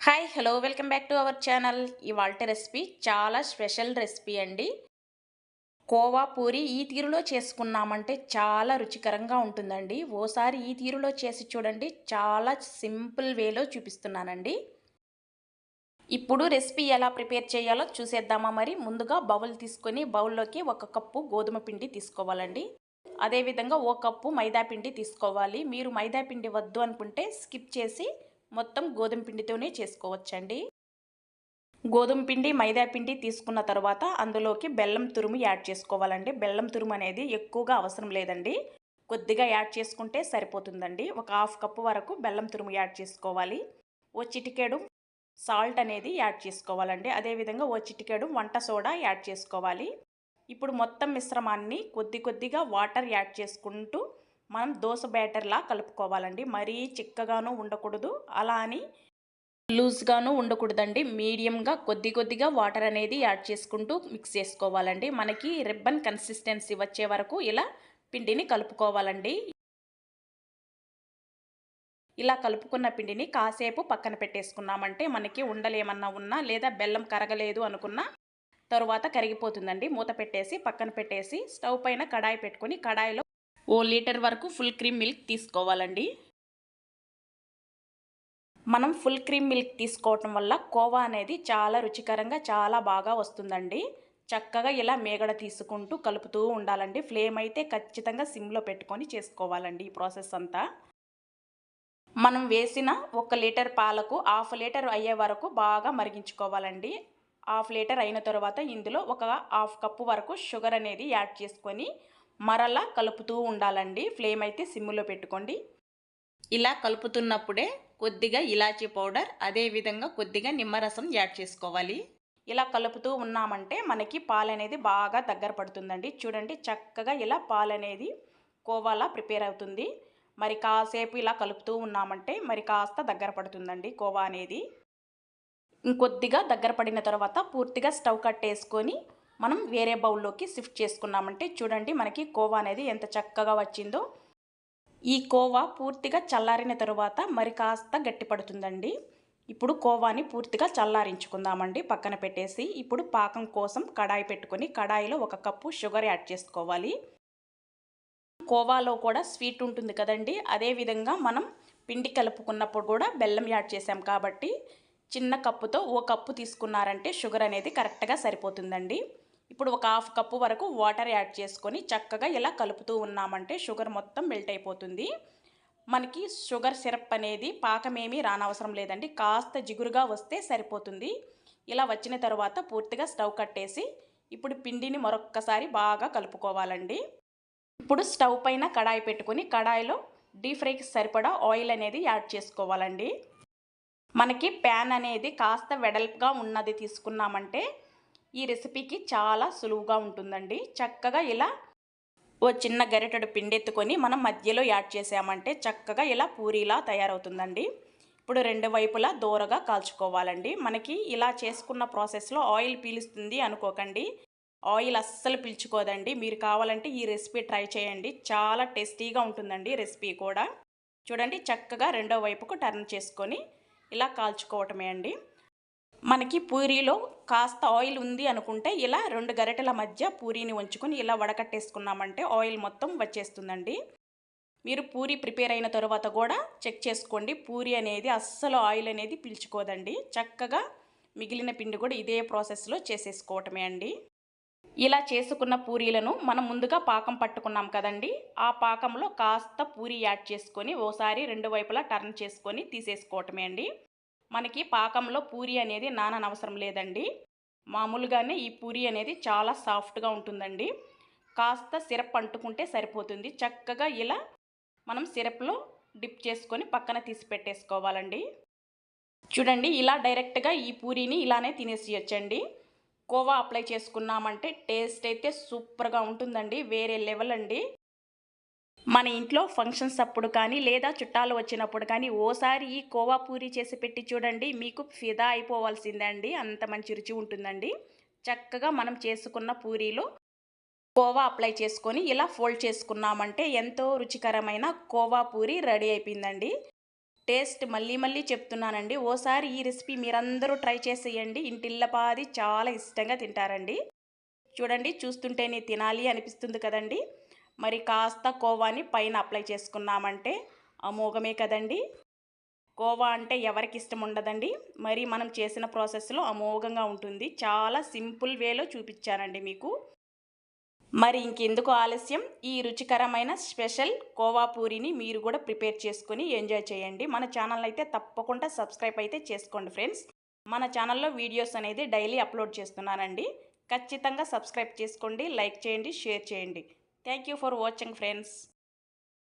Hi hello welcome back to our channel. ఇవాల్టి recipe చాలా special recipe అండి. కోవా పూరి ఈ తీరులో చేసుకున్నామంటే చాలా రుచికరంగా ఉంటుందండి. ఓసారి ఈ తీరులో చేసి చూడండి. చాలా సింపుల్ వేలో చూపిస్తున్నానండి. ఇప్పుడు రెసిపీ ఎలా ప్రిపేర్ చేయాలో చూసేద్దామా. మరి ముందుగా బౌల్ తీసుకొని బౌల్లోకి 1 కప్పు గోధుమ పిండి తీసుకోవాలండి. అదేవిధంగా 1 కప్పు మైదా పిండి తీసుకోవాలి. మీరు మైదా పిండి వద్దు అనుకుంటే స్కిప్ చేసి మొత్తం గోధుమ పిండితోనే చేసుకోవచ్చండి. గోధుమ పిండి మైదా పిండి తీసుకున్న తర్వాత అందులోకి బెల్లం తురుము యాడ్ చేసుకోవాలండి. బెల్లం తురుము అనేది ఎక్కువగా అవసరం లేదండి, కొద్దిగా యాడ్ చేసుకుంటే సరిపోతుందండి. ఒక హాఫ్ కప్పు వరకు బెల్లం తురుము యాడ్ చేసుకోవాలి. ఓ చిటికెడు సాల్ట్ అనేది యాడ్ చేసుకోవాలండి. అదేవిధంగా ఓ చిటికెడు వంట సోడా యాడ్ చేసుకోవాలి. ఇప్పుడు మొత్తం మిశ్రమాన్ని కొద్ది కొద్దిగా వాటర్ యాడ్ చేసుకుంటూ మనం దోశ బ్యాటర్లా కలుపుకోవాలండి. మరీ చిక్కగాను ఉండకూడదు, అలా అని లూజ్గాను ఉండకూడదండి. మీడియంగా కొద్ది కొద్దిగా వాటర్ అనేది యాడ్ చేసుకుంటూ మిక్స్ చేసుకోవాలండి. మనకి రిబ్బన్ కన్సిస్టెన్సీ వచ్చే వరకు ఇలా పిండిని కలుపుకోవాలండి. ఇలా కలుపుకున్న పిండిని కాసేపు పక్కన పెట్టేసుకున్నామంటే మనకి ఉండలు ఏమన్నా ఉన్నా లేదా బెల్లం కరగలేదు అనుకున్నా తరువాత కరిగిపోతుందండి. మూత పెట్టేసి పక్కన పెట్టేసి స్టవ్ పైన కడాయి పెట్టుకొని కడాయిలో ఓ లీటర్ వరకు ఫుల్ క్రీమ్ మిల్క్ తీసుకోవాలండి. మనం ఫుల్ క్రీమ్ మిల్క్ తీసుకోవటం వల్ల కోవా అనేది చాలా రుచికరంగా చాలా బాగా వస్తుందండి. చక్కగా ఇలా మేగడ తీసుకుంటూ కలుపుతూ ఉండాలండి. ఫ్లేమ్ అయితే ఖచ్చితంగా సిమ్లో పెట్టుకొని చేసుకోవాలండి ఈ ప్రాసెస్ అంతా. మనం వేసిన 1 లీటర్ పాలకు 1/2 లీటర్ అయ్యే వరకు బాగా మరిగించుకోవాలండి. 1/2 లీటర్ అయిన తర్వాత ఇందులో ఒక 1/2 కప్పు వరకు షుగర్ అనేది యాడ్ చేసుకొని మరలా కలుపుతూ ఉండాలండి. ఫ్లేమ్ అయితే సిమ్లో పెట్టుకోండి. ఇలా కలుపుతున్నప్పుడే కొద్దిగా ఇలాచీ పౌడర్, అదేవిధంగా కొద్దిగా నిమ్మరసం యాడ్ చేసుకోవాలి. ఇలా కలుపుతూ ఉన్నామంటే మనకి పాలు అనేది బాగా దగ్గర పడుతుందండి. చూడండి చక్కగా ఇలా పాలు అనేది కోవాలా ప్రిపేర్ అవుతుంది. మరి కాసేపు ఇలా కలుపుతూ ఉన్నామంటే మరి కాస్త దగ్గర పడుతుందండి కోవా అనేది. ఇంకొద్దిగా దగ్గర పడిన తర్వాత పూర్తిగా స్టవ్ కట్టేసుకొని మనం వేరే బౌల్లోకి షిఫ్ట్ చేసుకున్నామంటే చూడండి మనకి కోవా అనేది ఎంత చక్కగా వచ్చిందో. ఈ కోవా పూర్తిగా చల్లారిన తరువాత మరి కాస్త గట్టిపడుతుందండి. ఇప్పుడు కోవాని పూర్తిగా చల్లారించుకుందామండి పక్కన పెట్టేసి. ఇప్పుడు పాకం కోసం కడాయి పెట్టుకొని కడాయిలో 1 కప్పు షుగర్ యాడ్ చేసుకోవాలి. కోవాలో కూడా స్వీట్ ఉంటుంది కదండి, అదేవిధంగా మనం పిండి కలుపుకున్నప్పుడు కూడా బెల్లం యాడ్ చేసాం కాబట్టి చిన్న కప్పుతో 1 కప్పు తీసుకున్నారంటే షుగర్ అనేది కరెక్ట్గా సరిపోతుందండి. ఇప్పుడు ఒక 1/2 కప్పు వరకు వాటర్ యాడ్ చేసుకొని చక్కగా ఇలా కలుపుతూ ఉన్నామంటే షుగర్ మొత్తం మెల్ట్ అయిపోతుంది. మనకి షుగర్ సిరప్ అనేది పాకమేమీ రానవసరం లేదండి, కాస్త జిగురుగా వస్తే సరిపోతుంది. ఇలా వచ్చిన తర్వాత పూర్తిగా స్టవ్ కట్టేసి ఇప్పుడు పిండిని మరొక్కసారి బాగా కలుపుకోవాలండి. ఇప్పుడు స్టవ్ పైన కడాయి పెట్టుకొని కడాయిలో డీప్ ఫ్రైకి సరిపడా ఆయిల్ అనేది యాడ్ చేసుకోవాలండి. మనకి ప్యాన్ అనేది కాస్త వెడల్పుగా ఉన్నది తీసుకున్నామంటే ఈ రెసిపీకి చాలా సులువుగా ఉంటుందండి. చక్కగా ఇలా ఓ చిన్న గరిటెడు పిండెత్తుకొని మనం మధ్యలో యాడ్ చేసామంటే చక్కగా ఇలా పూరీలా తయారవుతుందండి. ఇప్పుడు 2 వైపులా దోరగా కాల్చుకోవాలండి. మనకి ఇలా చేసుకున్న ప్రాసెస్లో ఆయిల్ పీలుస్తుంది అనుకోకండి, ఆయిల్ అస్సలు పీల్చుకోదండి. మీరు కావాలంటే ఈ రెసిపీ ట్రై చేయండి, చాలా టేస్టీగా ఉంటుందండి రెసిపీ కూడా. చూడండి చక్కగా రెండో వైపుకు టర్న్ చేసుకొని ఇలా కాల్చుకోవటమే అండి. మనకి పూరీలో కాస్త ఆయిల్ ఉంది అనుకుంటే ఇలా 2 గరిటెల మధ్య పూరీని ఉంచుకొని ఇలా వడకట్టేసుకున్నామంటే ఆయిల్ మొత్తం వచ్చేస్తుందండి. మీరు పూరీ ప్రిపేర్ అయిన తర్వాత కూడా చెక్ చేసుకోండి, పూరీ అనేది అస్సలు ఆయిల్ అనేది పీల్చుకోదండి. చక్కగా మిగిలిన పిండి కూడా ఇదే ప్రాసెస్లో చేసేసుకోవటమే అండి. ఇలా చేసుకున్న పూరీలను మనం ముందుగా పాకం పట్టుకున్నాం కదండి, ఆ పాకంలో కాస్త పూరీ యాడ్ చేసుకొని ఓసారి 2 వైపులా టర్న్ చేసుకొని తీసేసుకోవటమే అండి. మనకి పాకంలో పూరీ అనేది నాననవసరం లేదండి, మామూలుగానే ఈ పూరీ అనేది చాలా సాఫ్ట్గా ఉంటుందండి. కాస్త సిరప్ అంటుకుంటే సరిపోతుంది. చక్కగా ఇలా మనం సిరప్లో డిప్ చేసుకొని పక్కన తీసి పెట్టేసుకోవాలండి. చూడండి ఇలా డైరెక్ట్గా ఈ పూరీని ఇలానే తినేసేయొచ్చండి. కోవా అప్లై చేసుకున్నామంటే టేస్ట్ అయితే సూపర్గా ఉంటుందండి, వేరే లెవెల్ అండి. మన ఇంట్లో ఫంక్షన్స్ అప్పుడు కానీ లేదా చుట్టాలు వచ్చినప్పుడు కానీ ఓసారి ఈ కోవా పూరి చేసి పెట్టి చూడండి, మీకు ఫిదా అయిపోవాల్సిందే అండి, అంత మంచి రుచి ఉంటుందండి. చక్కగా మనం చేసుకున్న పూరీలో కోవా అప్లై చేసుకొని ఇలా ఫోల్డ్ చేసుకున్నామంటే ఎంతో రుచికరమైన కోవా పూరి రెడీ అయిపోయిందండి. టేస్ట్ మళ్ళీ మళ్ళీ చెప్తున్నానండి. ఓసారి ఈ రెసిపీ మీరందరూ ట్రై చేసేయండి. ఇంటిల్లపాది చాలా ఇష్టంగా తింటారండి. చూడండి, చూస్తుంటేనే తినాలి అనిపిస్తుంది కదండి. మరి కాస్త కోవాని పైన అప్లై చేసుకున్నామంటే అమోఘమే కదండి. కోవా అంటే ఎవరికి ఇష్టం ఉండదండి. మరి మనం చేసిన ప్రాసెస్లో అమోఘంగా ఉంటుంది. చాలా సింపుల్ వేలో చూపించానండి మీకు. మరి ఇంకెందుకు ఆలస్యం, ఈ రుచికరమైన స్పెషల్ కోవా పూరిని మీరు కూడా ప్రిపేర్ చేసుకొని ఎంజాయ్ చేయండి. మన ఛానల్ అయితే తప్పకుండా సబ్స్క్రైబ్ అయితే చేసుకోండి ఫ్రెండ్స్. మన ఛానల్లో వీడియోస్ అనేది డైలీ అప్లోడ్ చేస్తున్నానండి. ఖచ్చితంగా సబ్స్క్రైబ్ చేసుకోండి, లైక్ చేయండి, షేర్ చేయండి. Thank you for watching friends.